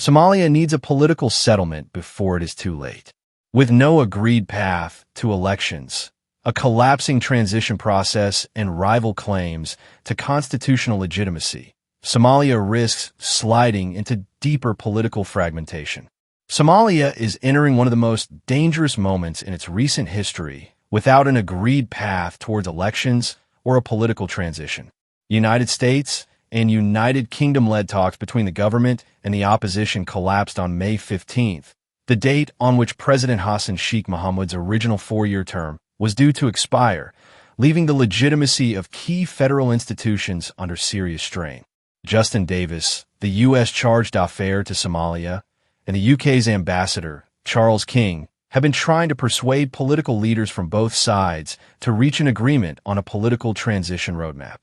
Somalia needs a political settlement before it is too late. With no agreed path to elections, a collapsing transition process, and rival claims to constitutional legitimacy, Somalia risks sliding into deeper political fragmentation. Somalia is entering one of the most dangerous moments in its recent history without an agreed path towards elections or a political transition. The United States and United Kingdom-led talks between the government and the opposition collapsed on May 15th, the date on which President Hassan Sheikh Mohammed's original four-year term was due to expire, leaving the legitimacy of key federal institutions under serious strain. Justin Davis, the U.S. charge d'affaires to Somalia, and the UK's ambassador, Charles King, have been trying to persuade political leaders from both sides to reach an agreement on a political transition roadmap.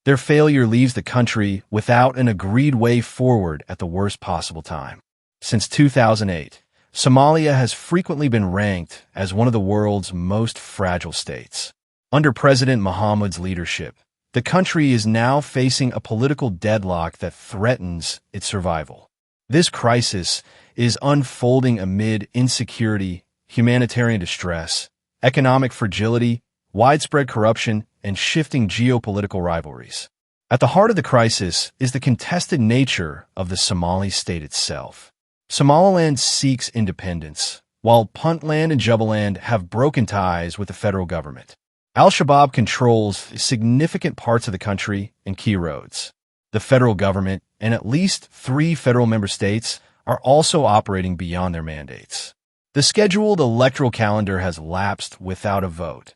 Their failure leaves the country without an agreed way forward at the worst possible time. Since 2008, Somalia has frequently been ranked as one of the world's most fragile states. Under President Mohammed's leadership, the country is now facing a political deadlock that threatens its survival. This crisis is unfolding amid insecurity, humanitarian distress, economic fragility, widespread corruption, and shifting geopolitical rivalries. At the heart of the crisis is the contested nature of the Somali state itself. Somaliland seeks independence, while Puntland and Jubaland have broken ties with the federal government. Al-Shabaab controls significant parts of the country and key roads. The federal government and at least 3 federal member states are also operating beyond their mandates. The scheduled electoral calendar has lapsed without a vote.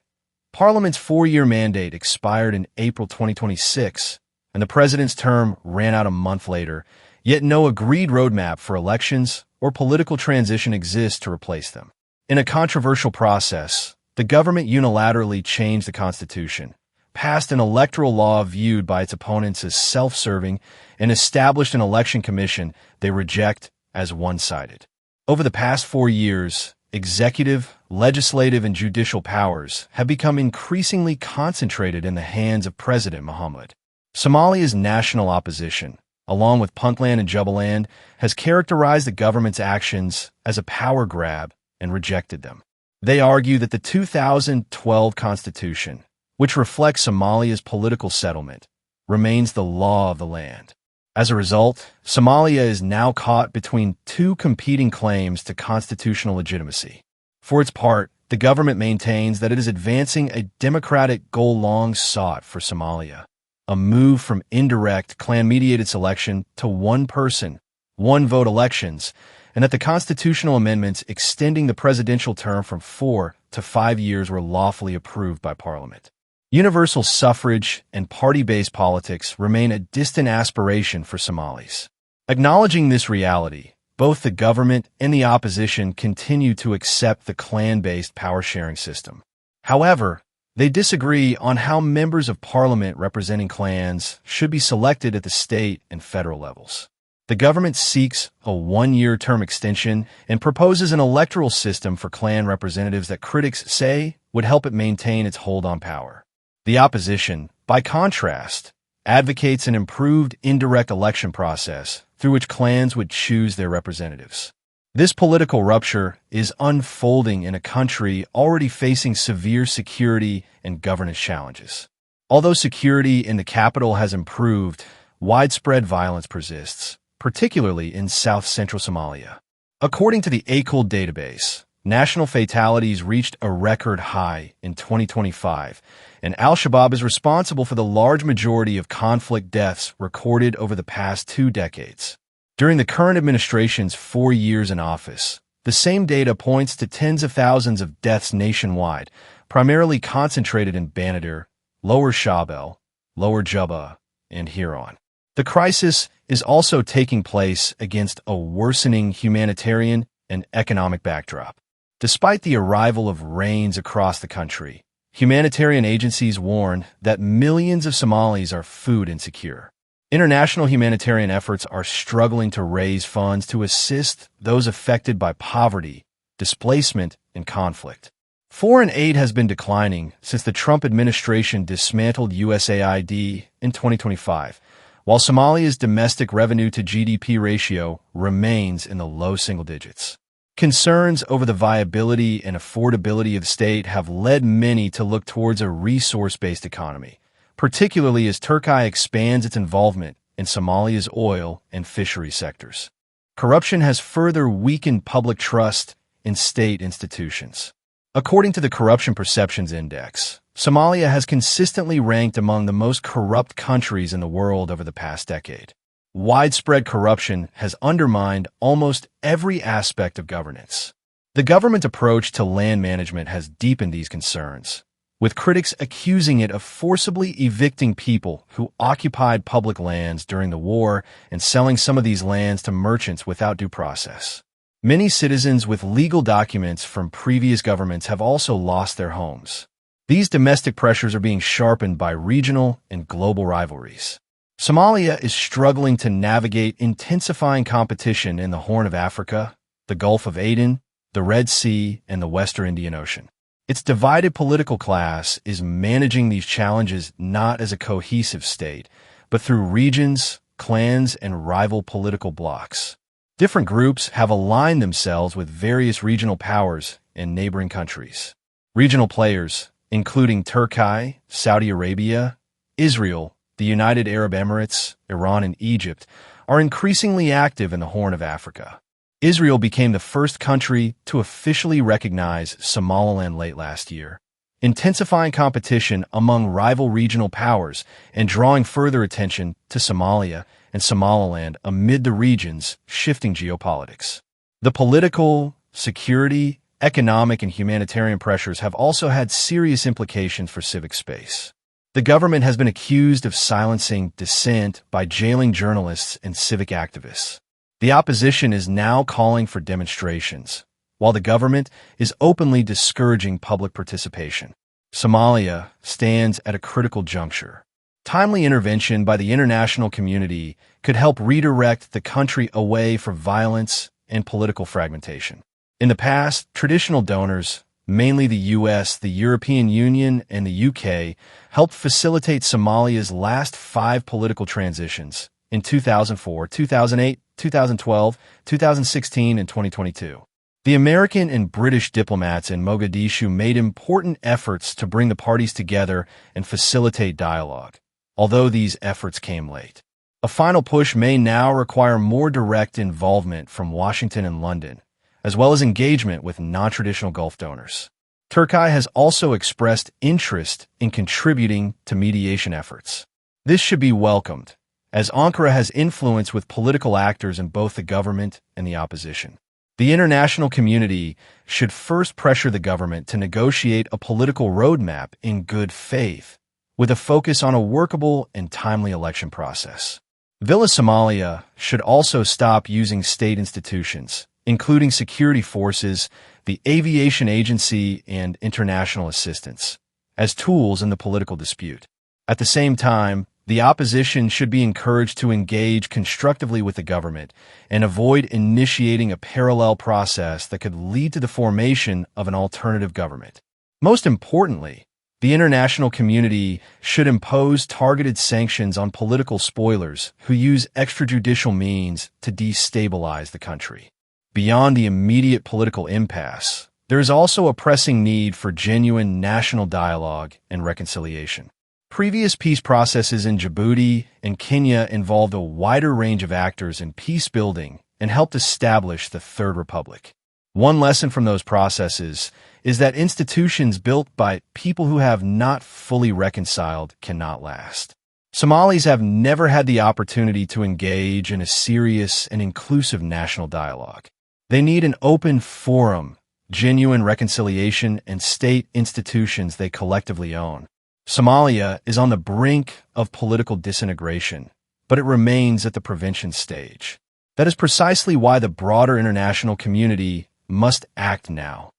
Parliament's 4-year mandate expired in April 2026, and the president's term ran out a month later, yet no agreed roadmap for elections or political transition exists to replace them. In a controversial process, the government unilaterally changed the constitution, passed an electoral law viewed by its opponents as self-serving, and established an election commission they reject as one-sided. Over the past 4 years, executive, legislative, and judicial powers have become increasingly concentrated in the hands of President Mohammed. Somalia's national opposition, along with Puntland and Jubaland, has characterized the government's actions as a power grab and rejected them. They argue that the 2012 constitution, which reflects Somalia's political settlement, remains the law of the land. As a result, Somalia is now caught between 2 competing claims to constitutional legitimacy. For its part, the government maintains that it is advancing a democratic goal long sought for Somalia, a move from indirect clan-mediated selection to one-person, one-vote elections, and that the constitutional amendments extending the presidential term from 4 to 5 years were lawfully approved by Parliament. Universal suffrage and party-based politics remain a distant aspiration for Somalis. Acknowledging this reality, both the government and the opposition continue to accept the clan-based power-sharing system. However, they disagree on how members of parliament representing clans should be selected at the state and federal levels. The government seeks a 1-year term extension and proposes an electoral system for clan representatives that critics say would help it maintain its hold on power. The opposition, by contrast, advocates an improved indirect election process through which clans would choose their representatives. This political rupture is unfolding in a country already facing severe security and governance challenges. Although security in the capital has improved, widespread violence persists, particularly in south-central Somalia. According to the ACOL database, national fatalities reached a record high in 2025, and Al-Shabaab is responsible for the large majority of conflict deaths recorded over the past 2 decades. During the current administration's 4 years in office, the same data points to tens of thousands of deaths nationwide, primarily concentrated in Banadar, Lower Shabelle, Lower Juba, and Huron. The crisis is also taking place against a worsening humanitarian and economic backdrop. Despite the arrival of rains across the country, humanitarian agencies warn that millions of Somalis are food insecure. International humanitarian efforts are struggling to raise funds to assist those affected by poverty, displacement, and conflict. Foreign aid has been declining since the Trump administration dismantled USAID in 2025, while Somalia's domestic revenue to GDP ratio remains in the low single digits. Concerns over the viability and affordability of the state have led many to look towards a resource-based economy, particularly as Turkey expands its involvement in Somalia's oil and fishery sectors. Corruption has further weakened public trust in state institutions. According to the Corruption Perceptions Index, Somalia has consistently ranked among the most corrupt countries in the world over the past decade. Widespread corruption has undermined almost every aspect of governance. The government approach to land management has deepened these concerns, with critics accusing it of forcibly evicting people who occupied public lands during the war and selling some of these lands to merchants without due process. Many citizens with legal documents from previous governments have also lost their homes. These domestic pressures are being sharpened by regional and global rivalries. Somalia is struggling to navigate intensifying competition in the Horn of Africa, the Gulf of Aden, the Red Sea, and the Western Indian Ocean. Its divided political class is managing these challenges not as a cohesive state, but through regions, clans, and rival political blocs. Different groups have aligned themselves with various regional powers in neighboring countries. Regional players, including Turkey, Saudi Arabia, Israel, the United Arab Emirates, Iran, and Egypt, are increasingly active in the Horn of Africa. Israel became the first country to officially recognize Somaliland late last year, intensifying competition among rival regional powers and drawing further attention to Somalia and Somaliland amid the region's shifting geopolitics. The political, security, economic, and humanitarian pressures have also had serious implications for civic space. The government has been accused of silencing dissent by jailing journalists and civic activists. The opposition is now calling for demonstrations, while the government is openly discouraging public participation. Somalia stands at a critical juncture. Timely intervention by the international community could help redirect the country away from violence and political fragmentation. In the past, traditional donors, mainly the US, the European Union, and the UK, helped facilitate Somalia's last 5 political transitions in 2004, 2008, 2012, 2016, and 2022. The American and British diplomats in Mogadishu made important efforts to bring the parties together and facilitate dialogue, although these efforts came late. A final push may now require more direct involvement from Washington and London, as well as engagement with non-traditional Gulf donors. Turkey has also expressed interest in contributing to mediation efforts. This should be welcomed, as Ankara has influence with political actors in both the government and the opposition. The international community should first pressure the government to negotiate a political roadmap in good faith, with a focus on a workable and timely election process. Villa Somalia should also stop using state institutions, including security forces, the aviation agency, and international assistance, as tools in the political dispute. At the same time, the opposition should be encouraged to engage constructively with the government and avoid initiating a parallel process that could lead to the formation of an alternative government. Most importantly, the international community should impose targeted sanctions on political spoilers who use extrajudicial means to destabilize the country. Beyond the immediate political impasse, there is also a pressing need for genuine national dialogue and reconciliation. Previous peace processes in Djibouti and Kenya involved a wider range of actors in peace building and helped establish the Third Republic. One lesson from those processes is that institutions built by people who have not fully reconciled cannot last. Somalis have never had the opportunity to engage in a serious and inclusive national dialogue. They need an open forum, genuine reconciliation, and state institutions they collectively own. Somalia is on the brink of political disintegration, but it remains at the prevention stage. That is precisely why the broader international community must act now,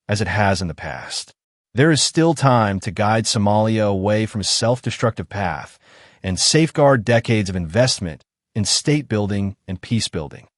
as it has in the past. There is still time to guide Somalia away from a self-destructive path and safeguard decades of investment in state building and peace building.